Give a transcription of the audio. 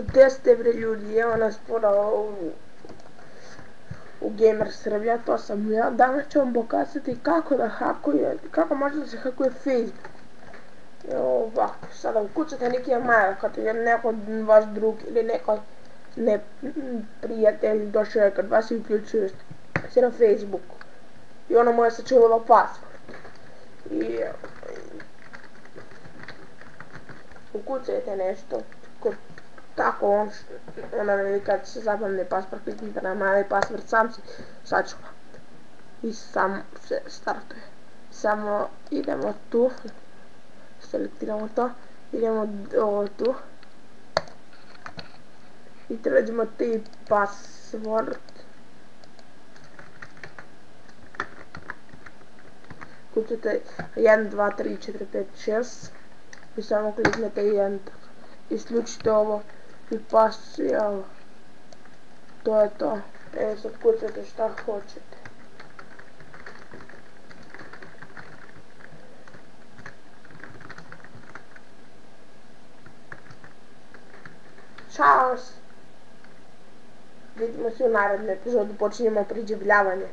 Gdje ste bre ljudi, evo nas ponovo u Gamer Srbija, to sam ja. Danas ću vam pokazati kako da kako može da se hakuje Facebook. Evo ovako, sada ukucate neki mail kad je neko vaš drug ili neko prijatelj došao kod vas i uključuje se na Facebooku. I ono mu je sačuvalo password. I ukucajte nešto tako ono kad se zapamne password, kliknite na mali password, sam se sačuva i sam se startuje. Samo idemo tu, selektiramo to, idemo tu i tražimo ti password. Kucate 1, 2, 3, 4, 5, 6 i samo kliknete i enter. Isključite ovo i evo, to je to. Evo sad kucate šta hoćete. Ćao! Vidimo se u narednom epizodu, počinjemo preživljavanje.